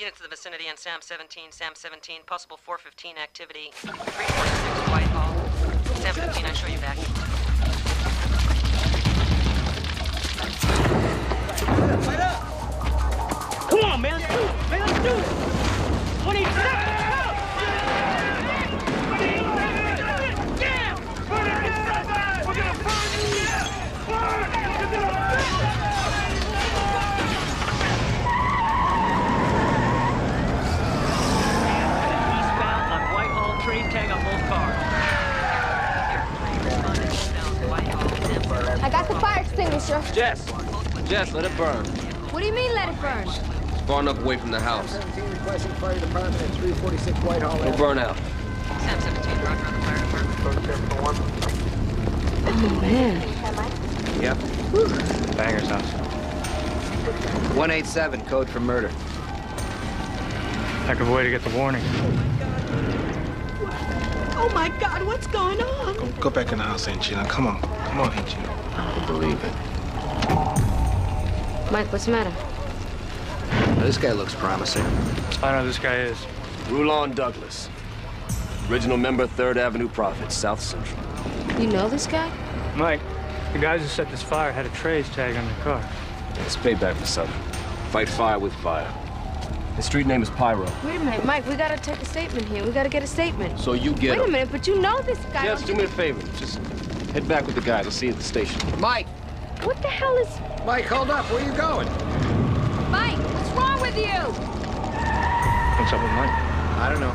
Units to the vicinity on Sam 17, possible 415 activity, 346 Whitehall. Sam 15, I show you back. Come on, man, let's do it! Man, let's do it! 27! I got the fire extinguisher. Jess, let it burn. What do you mean, let it burn? Far enough away from the house. 17 requesting fire department at 346 Whitehall. It'll burn out. Sam 17, roger on the fire department. Oh, man. Yep. Whew. Banger's house. 187, code for murder. Heck of a way to get the warning. Oh my God, what's going on? Go back in the house, Aunt Gina. Come on, Aunt Gina. I don't believe it. Mike, what's the matter? Now, this guy looks promising. I know who this guy is. Rulon Douglas. Original member, 3rd Avenue Prophets, South Central. You know this guy? Mike, the guys who set this fire had a Trey's tag on their car. It's payback for Southern. Fight fire with fire. His street name is Pyro. Wait a minute, Mike, we gotta take a statement here. We gotta get a statement. So you get Wait a him. minute, but you know this guy. Jess, do me a favor. Just head back with the guys. I'll see you at the station. Mike! What the hell is... Mike, hold up. Where are you going? Mike, what's wrong with you? What's up with Mike? I don't know.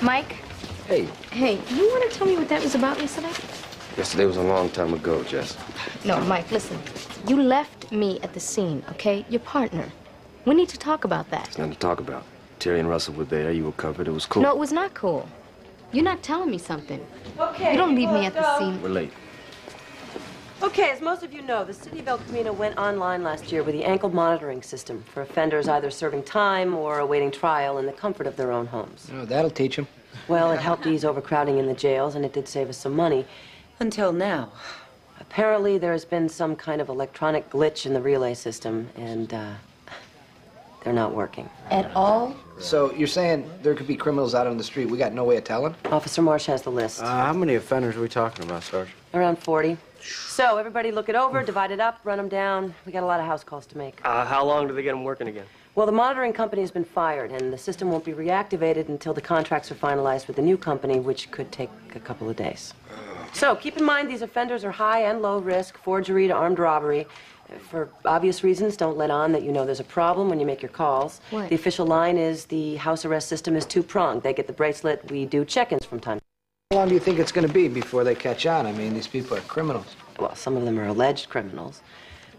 Mike? Hey. Hey, you want to tell me what that was about yesterday? Yesterday was a long time ago, Jess. No, Mike, listen. You left me at the scene, okay? Your partner. We need to talk about that. There's nothing to talk about. Terry and Russell were there. You were covered. It was cool. No, it was not cool. You're not telling me something. Okay. You don't leave me at the scene. We're late. Okay, as most of you know, the city of El Camino went online last year with the ankle monitoring system for offenders either serving time or awaiting trial in the comfort of their own homes. Oh, that'll teach him. Well, it helped ease overcrowding in the jails, and it did save us some money. Until now. Apparently, there's been some kind of electronic glitch in the relay system, and, they're not working. At all? So you're saying there could be criminals out on the street? We got no way of telling? Officer Marsh has the list. How many offenders are we talking about, Sergeant? Around 40. So, everybody look it over, divide it up, run them down. We got a lot of house calls to make. How long do they get them working again? Well, the monitoring company has been fired, and the system won't be reactivated until the contracts are finalized with the new company, which could take a couple of days. So, keep in mind these offenders are high and low risk, forgery to armed robbery. For obvious reasons, don't let on that you know there's a problem when you make your calls. What? The official line is the house arrest system is two-pronged. They get the bracelet, we do check-ins from time to time. How long do you think it's going to be before they catch on? I mean, these people are criminals. Well, some of them are alleged criminals.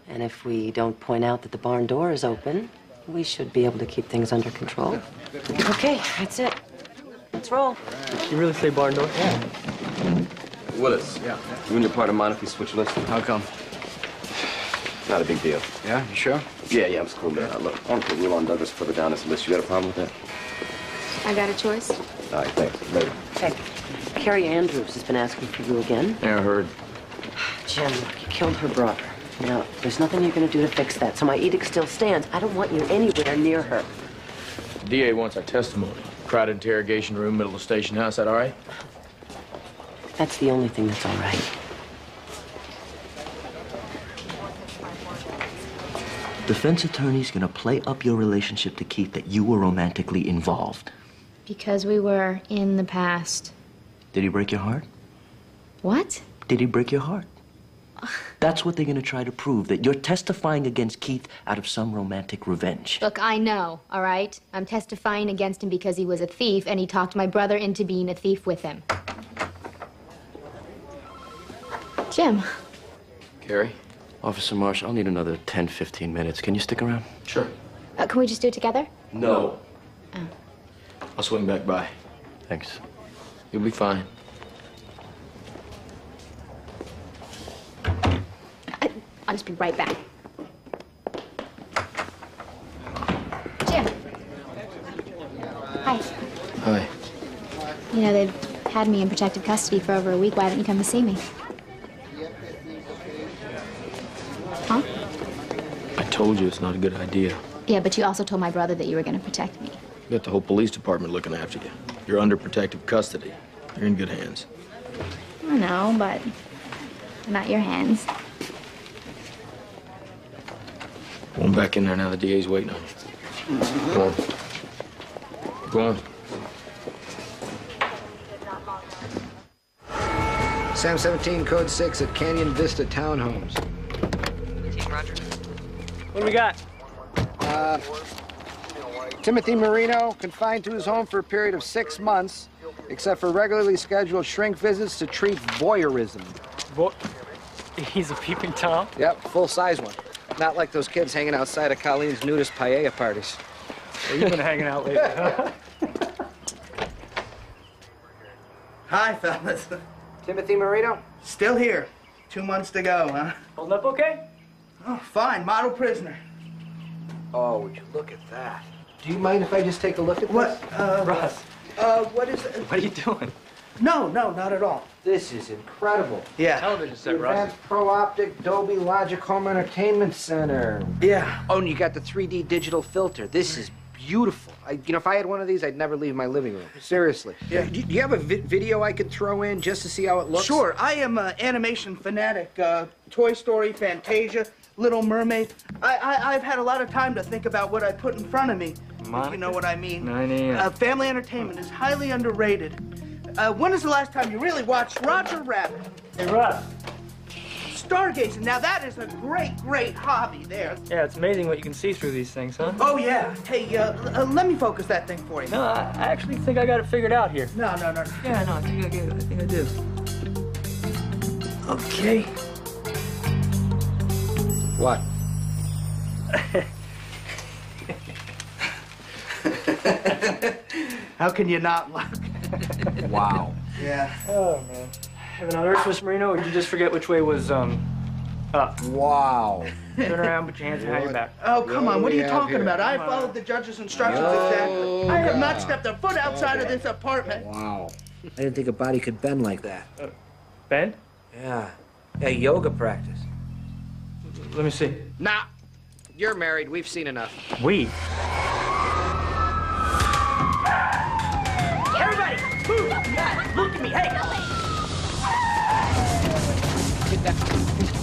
And if we don't point out that the barn door is open, we should be able to keep things under control. Okay, that's it. Let's roll. You really say barn door? Yeah. Willis. Yeah. You and your partner mind if we switch lists? How come? Not a big deal. Yeah, you sure? Yeah, I'm cool with that. Look, I want to put Rulon Douglas further down this list. You got a problem with that? I got a choice. All right, thanks. Later. Hey, Carrie Andrews has been asking for you again. Yeah, I heard. Jim, look, you killed her brother. Now, there's nothing you're going to do to fix that, so my edict still stands. I don't want you anywhere near her. The DA wants our testimony. Crowded interrogation room, middle of station house. That all right? That's the only thing that's all right. Defense attorney's gonna play up your relationship to Keith that you were romantically involved. Because we were in the past. Did he break your heart? What? Did he break your heart? That's what they're gonna try to prove, that you're testifying against Keith out of some romantic revenge. Look, I know, all right? I'm testifying against him because he was a thief, and he talked my brother into being a thief with him. Jim. Gary? Officer Marsh, I'll need another 10, 15 minutes. Can you stick around? Sure. Can we just do it together? No. Oh. I'll swing back by. Thanks. You'll be fine. I'll just be right back. Jim. Hi. Hi. You know, they've had me in protective custody for over a week. Why don't you come to see me? Huh? I told you it's not a good idea. Yeah, but you also told my brother that you were going to protect me. You got the whole police department looking after you. You're under protective custody. You're in good hands. I know, but not your hands. Going back in there now. The DA's waiting on you. Go on. Go on. Sam 17, code 6 at Canyon Vista Townhomes. Team Roger. What do we got? Timothy Marino confined to his home for a period of 6 months, except for regularly scheduled shrink visits to treat voyeurism. He's a peeping Tom? Yep, full-size one. Not like those kids hanging outside of Colleen's nudist paella parties. Well, you've been hanging out lately, huh? Hi, fellas. Timothy Marino? Still here. 2 months to go, huh? Holding up okay? Oh, fine. Model prisoner. Oh, would you look at that? Do you mind if I just take a look at What? this? Russ. What is it? What are you doing? No, not at all. This is incredible. Yeah. Television set, Russ. Advanced Pro Optic Dolby Logic Home Entertainment Center. Yeah. Oh, and you got the 3D digital filter. This is beautiful. If I had one of these, I'd never leave my living room. Seriously. Yeah. Do you have a video I could throw in just to see how it looks? Sure. I am an animation fanatic. Toy Story, Fantasia, Little Mermaid. I've had a lot of time to think about what I put in front of me. If you know what I mean. 9 a.m. Family entertainment is highly underrated. When is the last time you really watched Roger Rabbit? Hey, Russ. Stargazing. Now that is a great hobby there. Yeah, it's amazing what you can see through these things, huh? Oh yeah. Hey, let me focus that thing for you. No, I actually think I got it figured out here. No. Yeah, no, I think I do. Okay. What? How can you not look? Wow. Yeah. Oh, man. Heaven on earth, Miss Marino, or did you just forget which way was, up? Wow. Turn around, put your hands behind your back. Oh, come on. What are you have talking here? about? I followed the judge's instructions exactly. I have not stepped a foot outside of this apartment. Wow. I didn't think a body could bend like that. Ben? Yeah. Yeah, yoga practice. Let me see. Nah. You're married. We've seen enough. We? Everybody, move! Look at me, hey!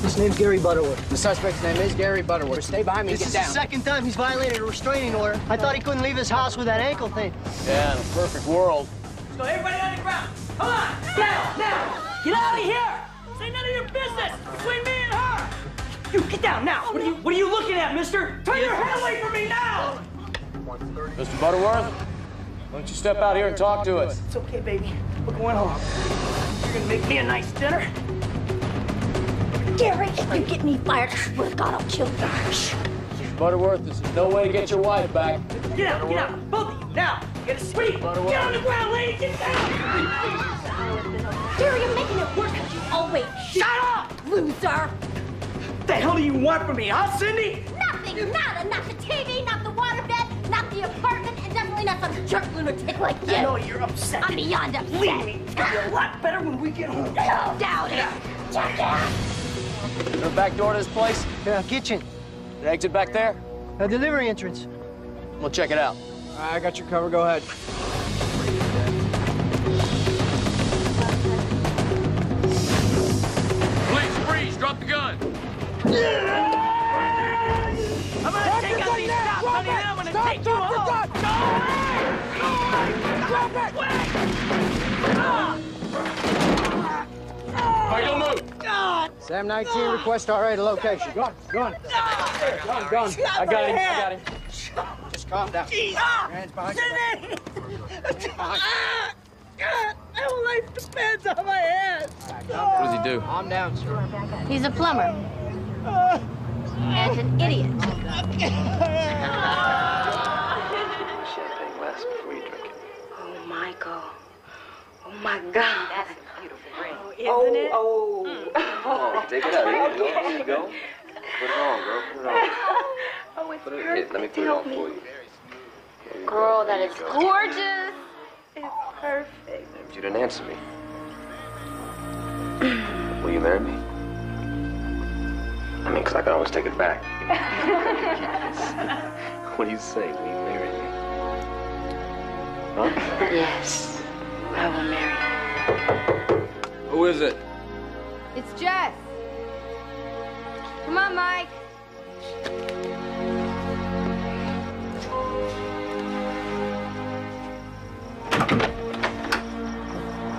His name's Gary Butterworth. The suspect's name is Gary Butterworth. Stay behind me and get down. This is the second time he's violated a restraining order. I thought he couldn't leave his house with that ankle thing. Yeah, in a perfect world. So everybody on the ground, come on! Now! Get out of here! Say none of your business between me and her! You, get down now! What are you looking at, mister? Turn your head away from me now! Mr. Butterworth, why don't you step out here and talk to us? It's okay, baby. We're going home. You're gonna make me a nice dinner? Gary, if you get me fired, I swear to God, I'll kill you. Mr. Butterworth, this is no way to get your wife back. Get out, both of you, now! Get a sweep! Get on the ground, lady, get down! Gary, you're making it worse because you always Shut up! loser. What the hell do you want from me, huh, Cindy? Nothing, nada, not the TV, not the waterbed, not the apartment, and definitely not some jerk lunatic like you. I know you're upset. I'm beyond upset. Believe me, it'll be a lot better when we get home. No, doubt it. Jackass. Is there a back door to this place? Yeah, kitchen. The exit back there? A delivery entrance. We'll check it out. I got your cover. Go ahead. Police, freeze! Drop the gun! I'm gonna take out these cops, honey, and I'm gonna take you home. Go away! Drop it! Sam 19, request RA to location. Gun. I got him. Just calm down. Your hands behind your back. My life depends on my hands. What does he do? Calm down, sir. He's a plumber. And an idiot. Champagne glass before you drink it. Oh, Michael. Oh, my God. That's a beautiful ring. Isn't it? Oh, take it out. Here you go. Put it on, girl. Put it on. Oh, it's Put it perfect. here. Let me put it on for you. Girl, that is gorgeous. It's perfect. But you didn't answer me. Will you marry me? I mean, 'cause I can always take it back. What do you say? Will you marry me? Huh? Yes, I will marry you. Who is it? It's Jess. Come on, Mike.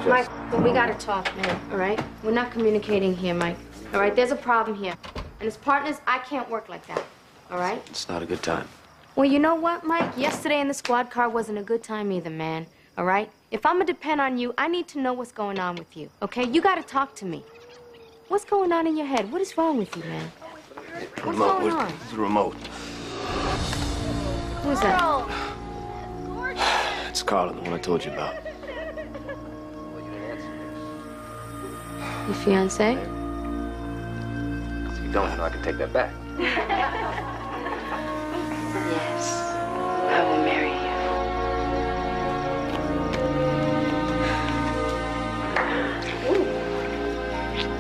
Mike, we gotta talk, man, all right? We're not communicating here, Mike. All right, there's a problem here. And as partners, I can't work like that, all right? It's not a good time. Well, you know what, Mike? Yesterday in the squad car wasn't a good time either, man, all right? If I'm gonna depend on you, I need to know what's going on with you, okay? You gotta talk to me. What's going on in your head? What is wrong with you, man? What's going on? Where's the remote? Who's that? It's Carla, the one I told you about. Your fiance? If you don't, I can take that back. Yes, I will marry you.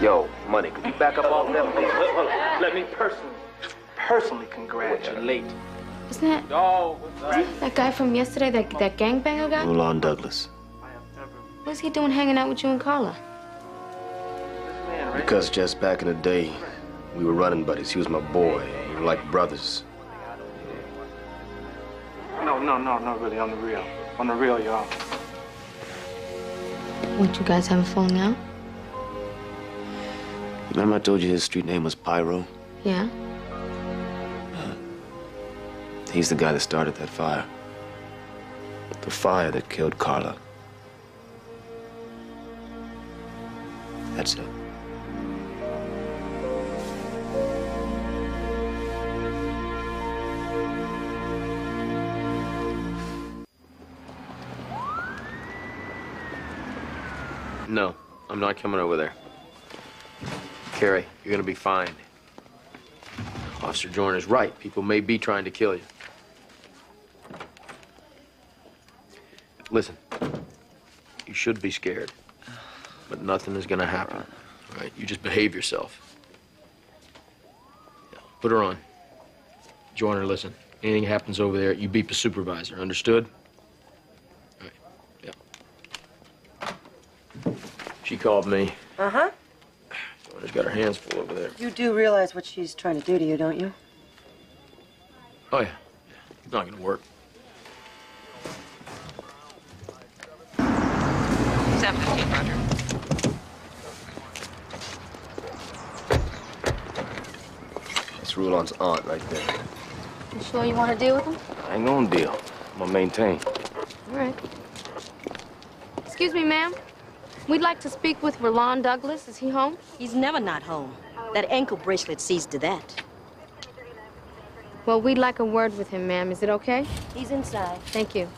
Yo, money, could you back up off them? Hold on. Let me personally congratulate. Isn't that that guy from yesterday, that gangbanger guy? Roland Douglas. What's he doing hanging out with you and Carla? Because just back in the day, we were running buddies. He was my boy. We were like brothers. No, really, on the real. On the real, y'all. What, you guys have a falling out? Remember I told you his street name was Pyro? Yeah? He's the guy that started that fire. The fire that killed Carla. That's it. No, I'm not coming over there. Carrie, you're gonna be fine. Officer Joyner's right. People may be trying to kill you. Listen, you should be scared, but nothing is gonna happen. All right? You just behave yourself. Yeah, put her on. Joyner, listen. Anything happens over there, you beat the supervisor. Understood? All right. Yeah. She called me. Uh-huh. Joyner's got her hands full over there. You do realize what she's trying to do to you, don't you? Oh, yeah. It's not gonna work. 715, Roger. That's Roland's aunt right there. You sure you want to deal with him? I ain't gonna deal. I'm gonna maintain. All right. Excuse me, ma'am. We'd like to speak with Roland Douglas. Is he home? He's never not home. That ankle bracelet sees to that. Well, we'd like a word with him, ma'am. Is it okay? He's inside. Thank you.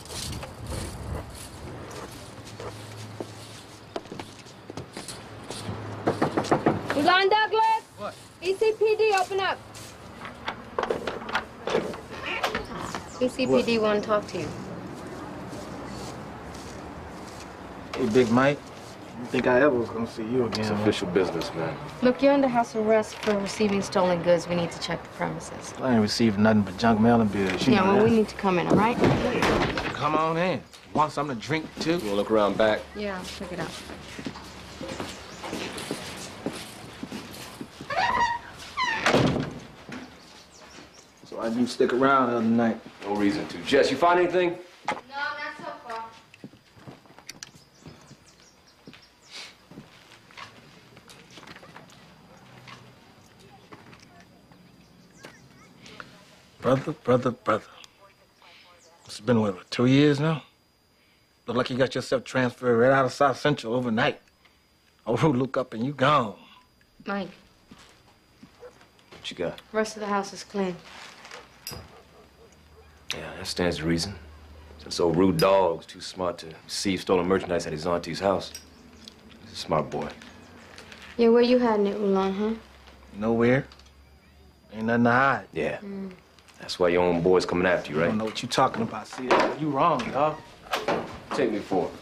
Roland Douglas! What? ECPD, open up. ECPD want to talk to you. Hey, Big Mike. I didn't think I ever was gonna see you again. It's official business, man. Look, you're under house arrest for receiving stolen goods. We need to check the premises. I ain't received nothing but junk mail and bills. Yeah, well, we need to come in, all right? Come on in. Want something to drink, too? You wanna look around back? Yeah, I'll check it out. So why'd you stick around the other night? No reason to. Jess, you find anything? No, not so far. Brother. It's been, what, 2 years now? Look like you got yourself transferred right out of South Central overnight. Oh, look up and you gone. Mike, What you got? rest of the house is clean. Yeah, that stands to reason. Since old rude dog was too smart to receive stolen merchandise at his auntie's house. He's a smart boy. Yeah, where you hiding it, Ulan, huh? Nowhere. Ain't nothing to hide. Yeah. That's why your own boy's coming after you, I right? don't know what you talking about. See, you wrong, dog. Take me for it.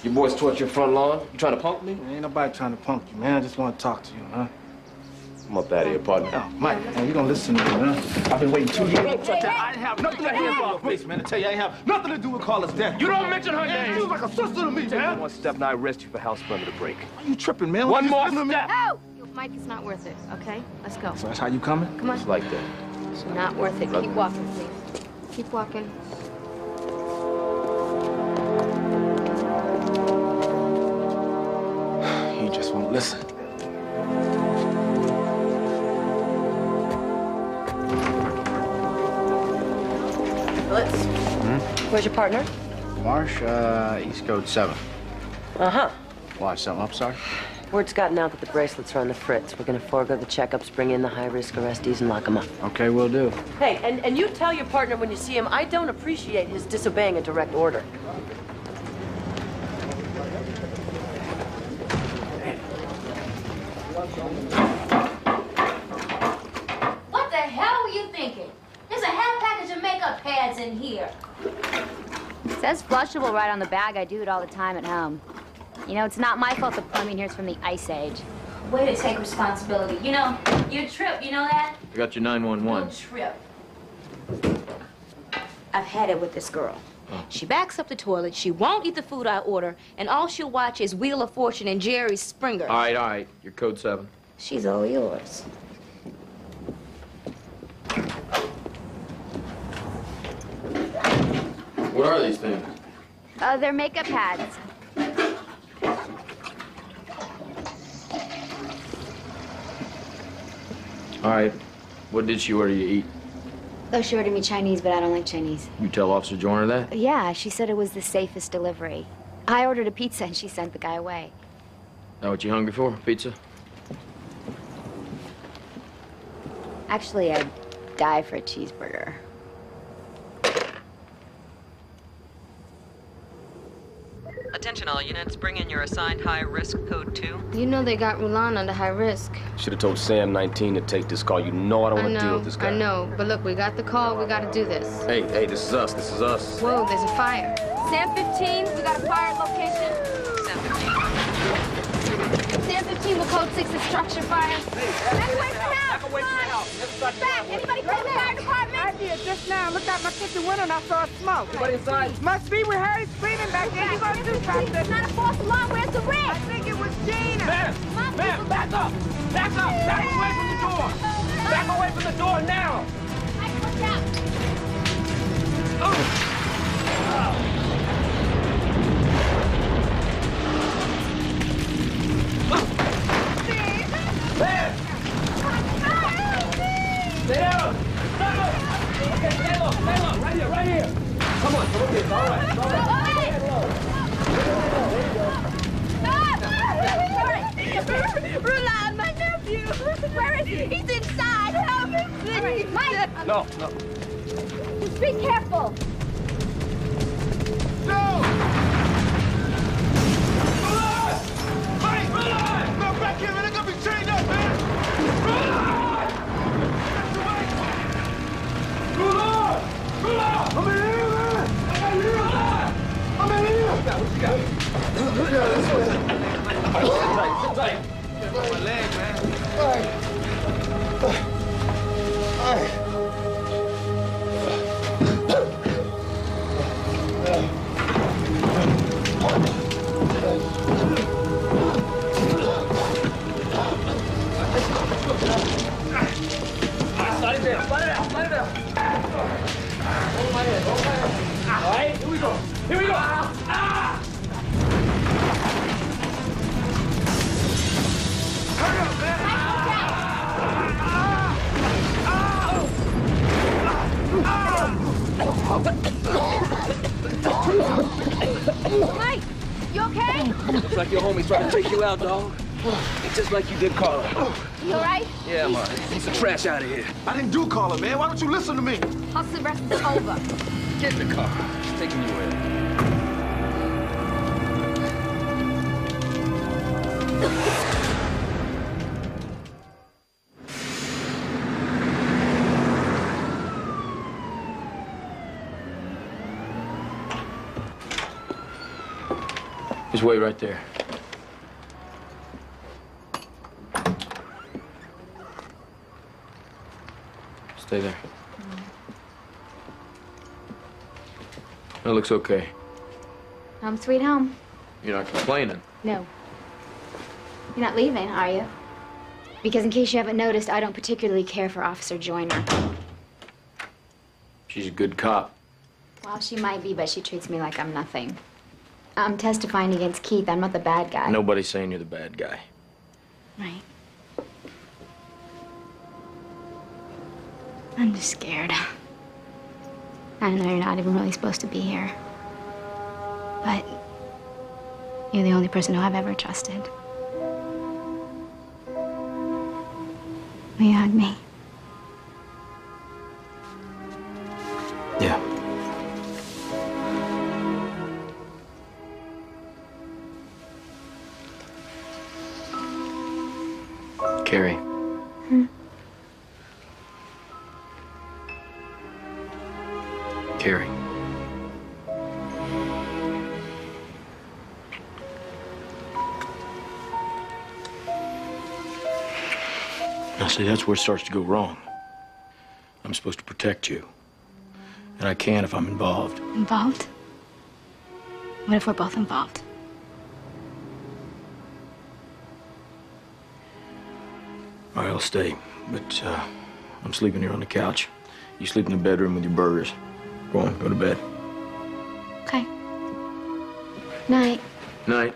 Your boys torch your front lawn? You trying to punk me? Ain't nobody trying to punk you, man. I just want to talk to you, huh? I'm up out of here, partner. Oh, Mike, man, you gonna listen to me, huh? I've been waiting 2 years. I ain't have nothing to do with face, man. I tell you, I ain't have nothing to do with Carla's death. You don't mention her name. She was like a sister to me, man. One step and I arrest you for house perimeter break. Are you tripping, man? One more step. Oh! Mike, it's not worth it, okay? Let's go. So that's how you coming? Come on. It's like that. It's not worth it. Keep walking, please. Keep walking. You just won't listen. Let's. Where's your partner? Marsh, East Code 7. Uh-huh. Why, something up, Sarge? Word's gotten out that the bracelets are on the fritz. We're gonna forego the checkups, bring in the high-risk arrestees, and lock them up. Okay, will do. Hey, and you tell your partner when you see him, I don't appreciate his disobeying a direct order. What the hell were you thinking? There's a half package of makeup pads in here. It says flushable right on the bag. I do it all the time at home. You know, it's not my fault the plumbing here's from the Ice Age. Way to take responsibility. You know, your trip, you know that? I got your 911. Your trip. I've had it with this girl. She backs up the toilet, she won't eat the food I order, and all she'll watch is Wheel of Fortune and Jerry Springer. All right. You're code 7. She's all yours. What are these things? They're makeup pads. All right. What did she order you to eat? Oh, she ordered me Chinese, but I don't like Chinese. You tell Officer Joyner that? Yeah, she said it was the safest delivery. I ordered a pizza and she sent the guy away. Know what you hungry for? Pizza? Actually, I'd die for a cheeseburger. Attention all units, bring in your assigned high-risk code 2. You know they got Rulan under high risk. Should have told Sam 19 to take this call. You know I don't want to deal with this guy. I know, but look, we got the call. We got to do this. Hey, this is us. This is us. Whoa, there's a fire. Sam 15, we got a fire at location. Sam 15. Sam 15 will code 6 destruction fire. Back away from the house. Back away from the house. Back. Anybody call the fire department? I did just now. Looked out my kitchen window and I saw smoke. Anybody inside? Must be we heard screaming back there. You gonna do something? It's not a false alarm. Where's the ring? I think it was Gina. Ma'am, back up. Back up. Back away from the door. Back away from the door now. Mike, watch out. Stay down. Okay, stay low. Right here, right here. Come on, come here. It's all right. It's all right. Rulan, my nephew. Where is he? He's inside. Help him, please. Mike. No. Just be careful. No! Mike, Rulan! No, back here, man. They're gonna be chained up, man. Rulan! Rulan! I'm in here, man! I'm in here! What you got? This way. Sit tight. My leg, man. All right. Slide it down. Hold my head. All right, here we go. Hurry up, man. Mike, you okay? Looks like your homie's trying to take you out, dog. Just like you did Carla. You all right? Yeah, I'm all right. Get some trash out of here. I didn't do Carla, man. Why don't you listen to me? Hustle rest is over. Get in the car. It's taking you in. Just wait right there. Stay there. That looks okay. Home sweet home. You're not complaining. No. You're not leaving, are you? Because in case you haven't noticed, I don't particularly care for Officer Joyner. She's a good cop. Well, she might be, but she treats me like I'm nothing. I'm testifying against Keith. I'm not the bad guy. Nobody's saying you're the bad guy. Right. I'm just scared. I know you're not even really supposed to be here. But you're the only person who I've ever trusted. Will you hug me? Yeah. Carrie. Hmm? Carrie. Now, see, that's where it starts to go wrong. I'm supposed to protect you. And I can if I'm involved. Involved? What if we're both involved? All right, I'll stay. But I'm sleeping here on the couch. You sleep in the bedroom with your burgers. Go on, go to bed. Okay. Night. Night.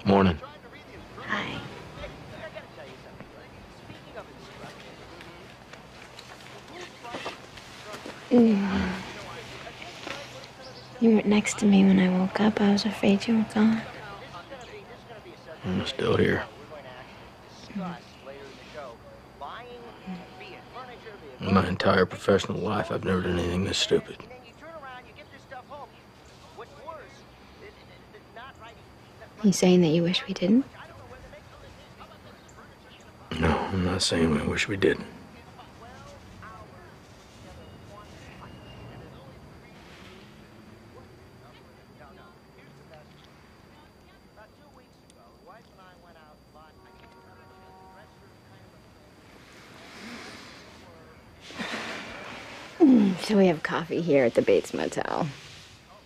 Morning. Hi. You weren't next to me when I woke up. I was afraid you were gone. I'm still here. In my entire professional life, I've never done anything this stupid. You saying that you wish we didn't? No, I'm not saying I wish we didn't. So we have coffee here at the Bates Motel.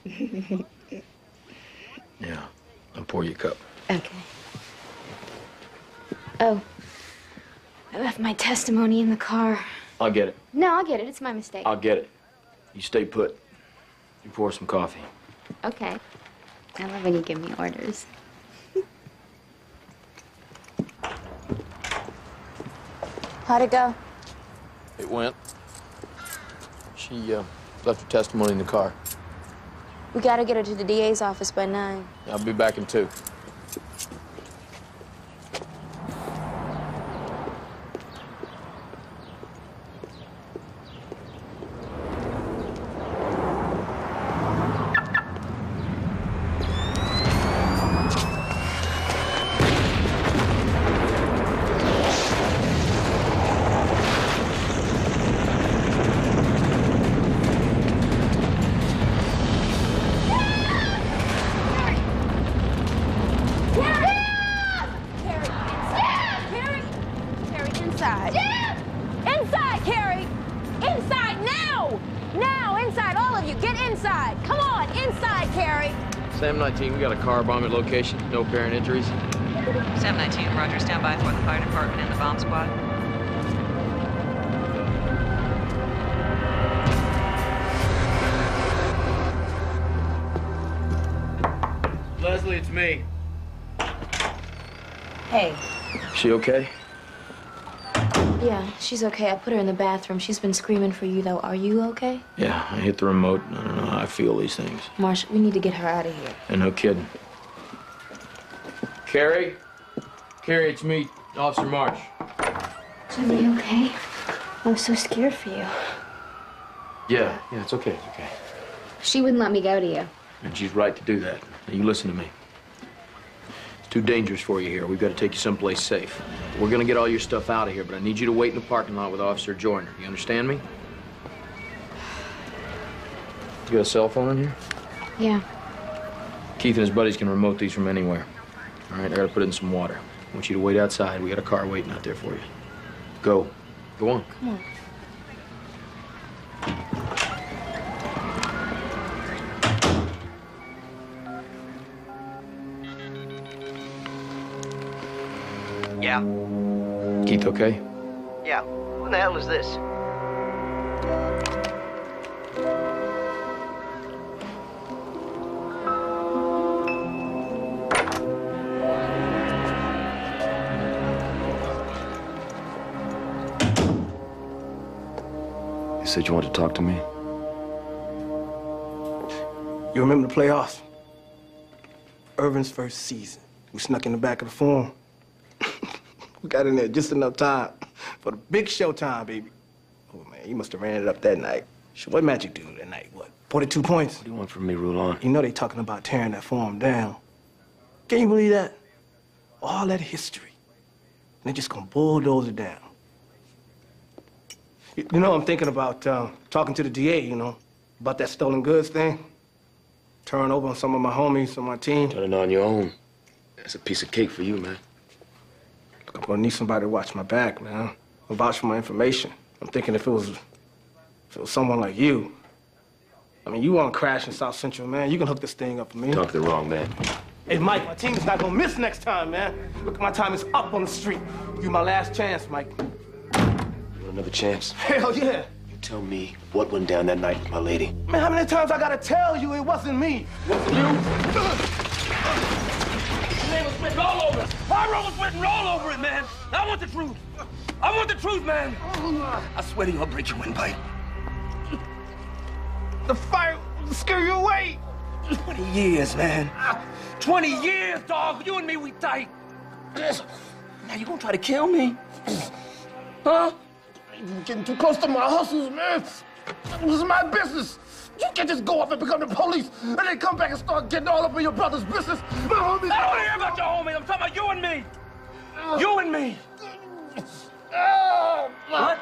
Yeah, I'll pour you a cup. Okay. Oh, I left my testimony in the car. I'll get it. No, I'll get it. It's my mistake. I'll get it. You stay put. You pour some coffee. Okay. I love when you give me orders. How'd it go? It went. She left her testimony in the car. We gotta get her to the DA's office by 9. I'll be back in 2. Go! Now, inside, all of you, get inside. Come on, inside, Carrie. Sam 19, we got a car bomb at location. No apparent injuries. Sam 19, roger. Stand by for the fire department and the bomb squad. Leslie, it's me. Hey. She okay? Yeah, she's okay. I put her in the bathroom. She's been screaming for you, though. Are you okay? Yeah, I hit the remote. I don't know how I feel these things. Marsh, we need to get her out of here. And no kidding. Carrie? Carrie, it's me, Officer Marsh. Jimmy, you okay? I'm so scared for you. Yeah, it's okay, it's okay. She wouldn't let me go to you. And she's right to do that. Now, you listen to me. It's too dangerous for you here. We've got to take you someplace safe. We're gonna get all your stuff out of here, but I need you to wait in the parking lot with Officer Joyner. You understand me? You got a cell phone in here? Yeah. Keith and his buddies can remote these from anywhere. All right, I gotta put it in some water. I want you to wait outside. We got a car waiting out there for you. Go. Go on. Come on. Yeah. Keith, okay? Yeah. What the hell is this? You said you wanted to talk to me? You remember the playoffs? Irvin's first season. We snuck in the back of the farm. We got in there just enough time for the big showtime, baby. Oh, man, you must have ran it up that night. What Magic do that night? What, 42 points? What do you want from me, Rulon? You know they talking about tearing that farm down. Can you believe that? All that history. And they're just gonna bulldoze it down. You know, I'm thinking about talking to the DA, you know, about that stolen goods thing. Turn over on some of my homies on my team. Turning on your own. That's a piece of cake for you, man. I'm gonna need somebody to watch my back, man. Or vouch for my information. I'm thinking if it was someone like you. I mean, you want to crash in South Central, man. You can hook this thing up for me. Talk to the wrong man. Hey, Mike, my team is not gonna miss next time, man. Look, my time is up on the street. You my last chance, Mike. You want another chance? Hell yeah. You tell me what went down that night with my lady. Man, how many times I gotta tell you it wasn't me? Wasn't you? His name was written all over it. My road was written all over it, man. I want the truth. I want the truth, man. I swear to you, I'll break your windpipe. The fire will scare you away. 20 years, man. 20 years, dog. You and me, we tight. Now you gonna try to kill me? Huh? You're getting too close to my hustles, man. This is my business. You can't just go off and become the police and then come back and start getting all up in your brother's business. My homies. I don't want to hear about your homies. I'm talking about you and me. You and me. What?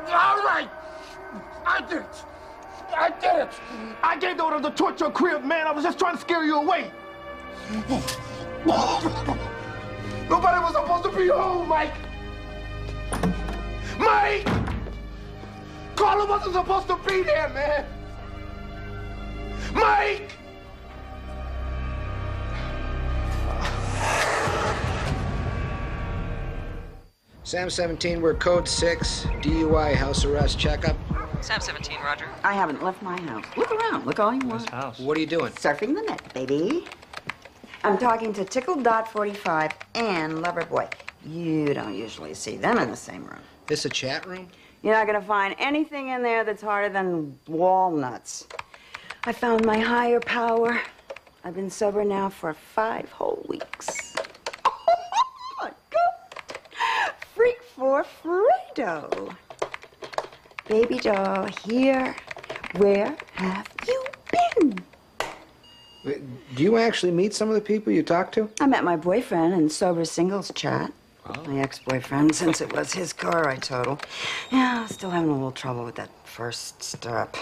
All right. I did it. I did it. I gave the order to torch your crib, man. I was just trying to scare you away. Nobody was supposed to be home, Mike. Mike! Carla wasn't supposed to be there, man. Mike! Sam 17, we're code 6, DUI, house arrest checkup. Sam 17, roger. I haven't left my house. Look around. Look all you want. What are you doing? Surfing the net, baby. I'm talking to Tickle.45 and Loverboy. You don't usually see them in the same room. This a chat room? You're not gonna find anything in there that's harder than walnuts. I found my higher power. I've been sober now for 5 whole weeks. Oh my God! Freak for Fredo. Baby doll, here. Where have you been? Do you actually meet some of the people you talk to? I met my boyfriend in sober singles chat. My ex-boyfriend, since it was his car I totaled. Yeah, still having a little trouble with that first step.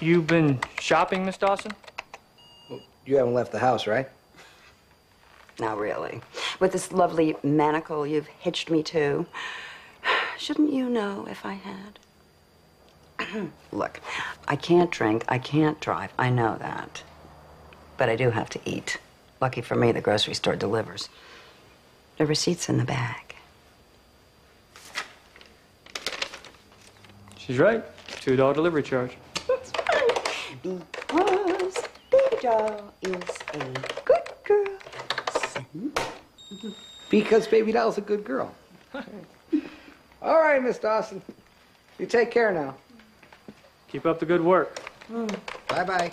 You've been shopping, Miss Dawson? Well, you haven't left the house, right? Not really. With this lovely manacle you've hitched me to. Shouldn't you know if I had? Look, I can't drink, I can't drive, I know that. But I do have to eat. Lucky for me, the grocery store delivers. The receipt's in the bag. She's right. $2 delivery charge. That's right. Because Baby Doll is a good girl. Because Baby Doll's a good girl. All right, Miss Dawson. You take care now. Keep up the good work. Bye-bye.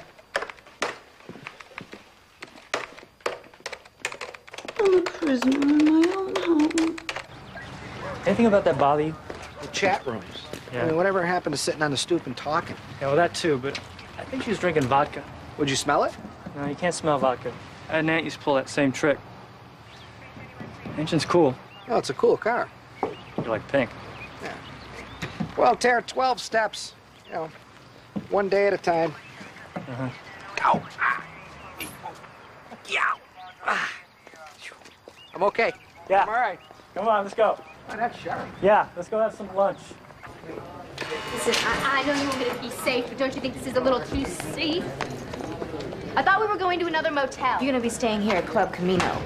I'm a prisoner in my own home. Anything about that bother you? The chat rooms. Yeah. I mean, whatever happened to sitting on the stoop and talking? Yeah, well, that too, but I think she was drinking vodka. Would you smell it? No, you can't smell vodka. I had an aunt used to pull that same trick. Engine's cool. Oh, it's a cool car. You like pink. Yeah. Well, Tara, 12 steps. You know, one day at a time. Uh-huh. Ow. Yeah. I'm okay. Yeah. I'm all right. Come on, let's go. Oh, that's sharp. Yeah, let's go have some lunch. Listen, I know you want me to be safe, but don't you think this is a little too safe? I thought we were going to another motel. You're gonna be staying here at Club Camino.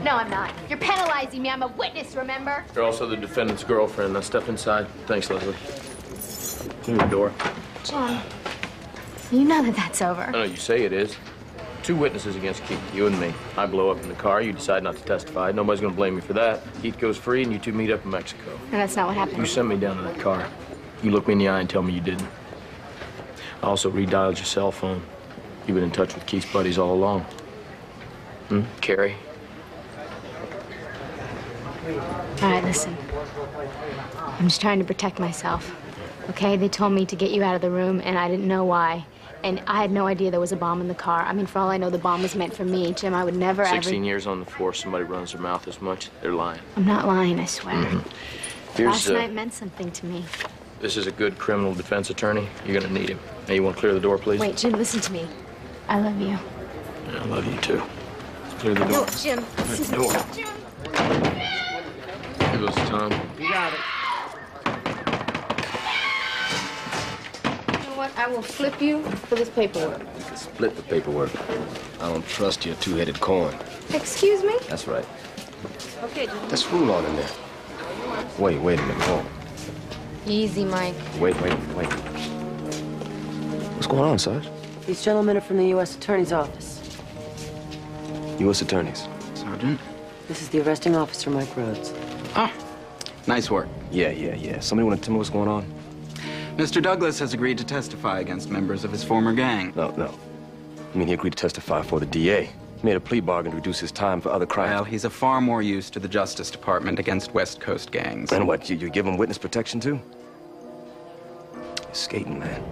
No, I'm not. You're penalizing me. I'm a witness, remember? You're also the defendant's girlfriend. Now step inside. Thanks, Leslie. Through the door. John, you know that that's over. I know you say it is. 2 witnesses against Keith, you and me. I blow up in the car, you decide not to testify. Nobody's gonna blame me for that. Keith goes free and you 2 meet up in Mexico. And that's not what happened. You sent me down to that car. You look me in the eye and tell me you didn't. I also redialed your cell phone. You've been in touch with Keith's buddies all along. Carrie? All right, listen. I'm just trying to protect myself. Okay? They told me to get you out of the room, and I didn't know why. And I had no idea there was a bomb in the car. I mean, for all I know, the bomb was meant for me. Jim, I would never 16 years on the force, somebody runs their mouth this much, they're lying. I'm not lying, I swear. Here's, Last night meant something to me. this is a good criminal defense attorney. You're gonna need him. Now, you want to clear the door, please? Wait, Jim, listen to me. I love you. Yeah, I love you, too. Let's clear the door. No, Jim. Clear the door. Jim. Here goes Tom. You got it. You know what? I will flip you for this paperwork. Split the paperwork. I don't trust your 2-headed coin. Excuse me? That's right. Okay, Jim. That's Rulon in there. Wait a minute. Hold on. Easy, Mike. Wait. What's going on, Sarge? These gentlemen are from the U.S. Attorney's Office. U.S. Attorneys. Sergeant? This is the arresting officer, Mike Rhodes. Ah, nice work. Yeah. Somebody want to tell me what's going on? Mr. Douglas has agreed to testify against members of his former gang. No. I mean, he agreed to testify for the DA. He made a plea bargain to reduce his time for other crimes. Well, he's a far more use to the Justice Department against West Coast gangs. And what, you give him witness protection, too? You're skating, man.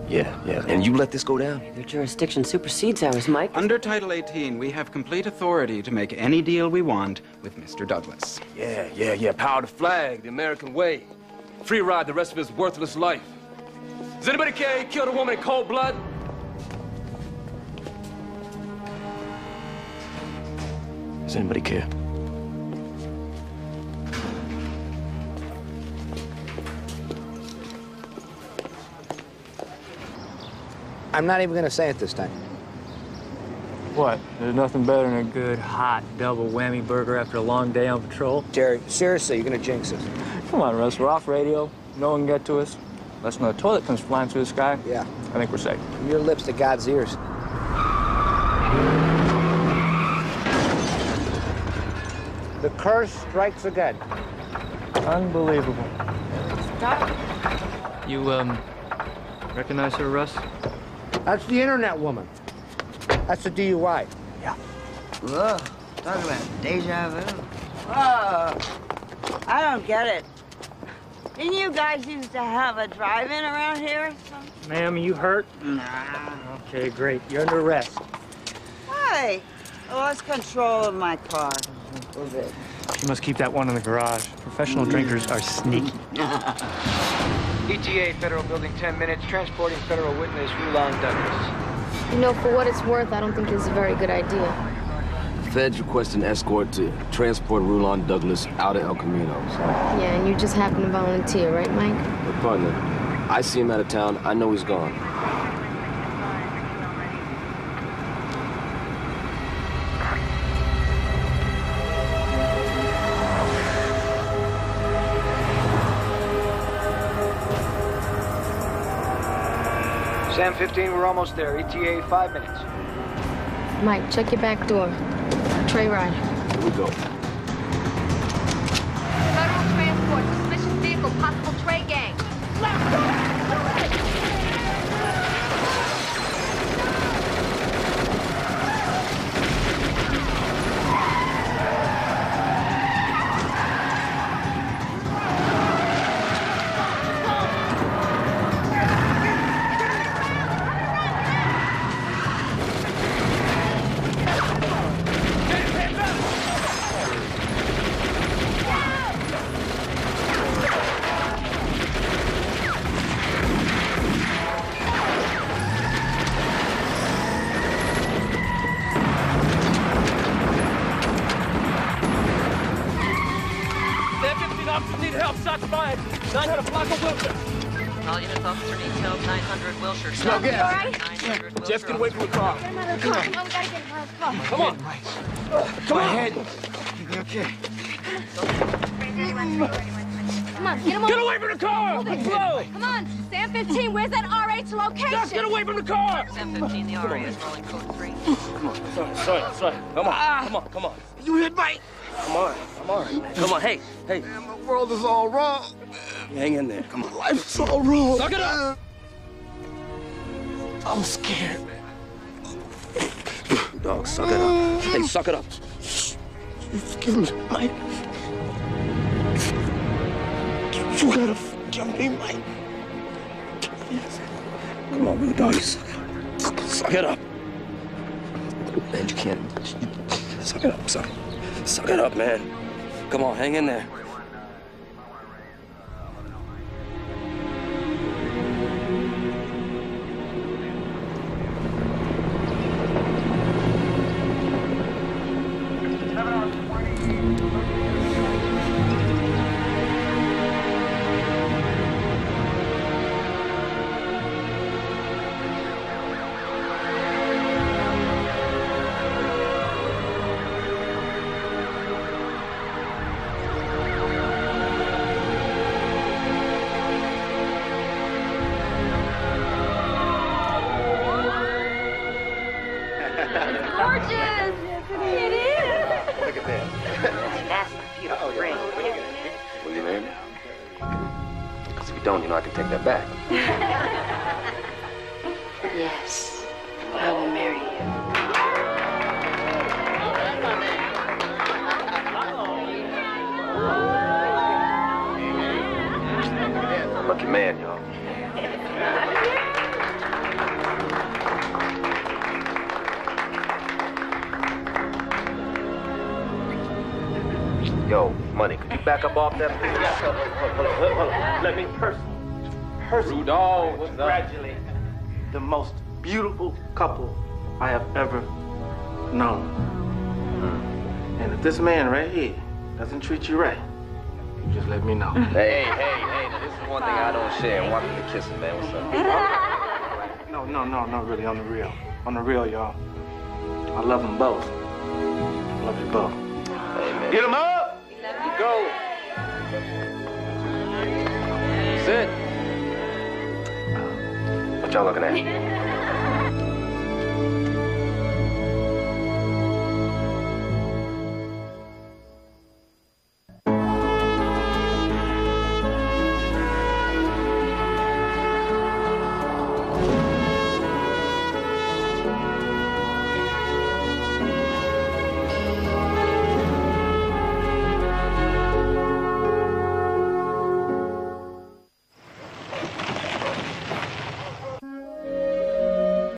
Yeah. And you let this go down? Their jurisdiction supersedes ours, Mike. Under Title 18, we have complete authority to make any deal we want with Mr. Douglas. Yeah. Power to flag, the American way. Free ride the rest of his worthless life. Does anybody care he killed a woman in cold blood? Does anybody care? I'm not even gonna say it this time. What? There's nothing better than a good, hot, double whammy burger after a long day on patrol? Jerry, seriously, you're gonna jinx us. Come on, Russ. We're off radio. No one can get to us. Unless another toilet comes flying through the sky. Yeah. I think we're safe. From your lips to God's ears. The curse strikes again. Unbelievable. Doc? You, recognize her, Russ? That's the internet woman. That's the DUI. Yeah. Whoa, talk about deja vu. Whoa, I don't get it. Didn't you guys used to have a drive-in around here or something? Ma'am, you hurt? Nah. Okay, great. You're under arrest. Hey, I lost control of my car a little bit. You must keep that one in the garage. Professional drinkers are sneaky. ETA, Federal Building, 10 minutes. Transporting federal witness Rulon Douglas. You know, for what it's worth, I don't think this is a very good idea. Feds request an escort to transport Rulon Douglas out of El Camino. So. Yeah, and you just happen to volunteer, right, Mike? But partner, I see him out of town. I know he's gone. Sam 15, we're almost there. ETA 5 minutes. Mike, check your back door. Trey Ryder. Here we go. Federal transport, suspicious vehicle, possible Trey gang. Need help. Shots fired. 900 block of Wilshire. All units, officer detailed 900 Wilshire. Smell gas. All right? 900 Wilshire. Jeff, get away from the car. Get him out of the car. Come on, we gotta get him out of the car. Come on. Come on. Okay. Come on, get him over. Get away from the car. Move it. Slow. Come on, Sam 15, where's that RH location? Just get away from the car. Sam 15, the RA is rolling code 3. Come on. Sorry. Come on. You hit Mike. I'm all right. Come on, hey. Man, my world is all wrong. Hang in there. Come on. Life's all wrong. Suck it up. I'm scared. Dog, suck it up. Hey, suck it up. Forgive me, Mike. You gotta forgive me, Mike. Yes. Come on, Rude Dog. Suck it up. Man, you can't. Suck it up. Suck it up, man. Come on, hang in there. Gorgeous! It is! Look at that. That's my beautiful ring. Will you marry me? Because if you don't, I can take that back. Yes, I will marry you. Lucky man, y'all. Yo, Money, could you back up off that? Hold on. Let me personally congratulate the most beautiful couple I have ever known. And if this man right here doesn't treat you right, you just let me know. Hey, now this is one thing I don't share. Walk me the kissing, man. What's up? No, really, on the real. On the real, y'all. I love them both. I love you both. Hey, man. Get them up! Go. Sit. What y'all looking at?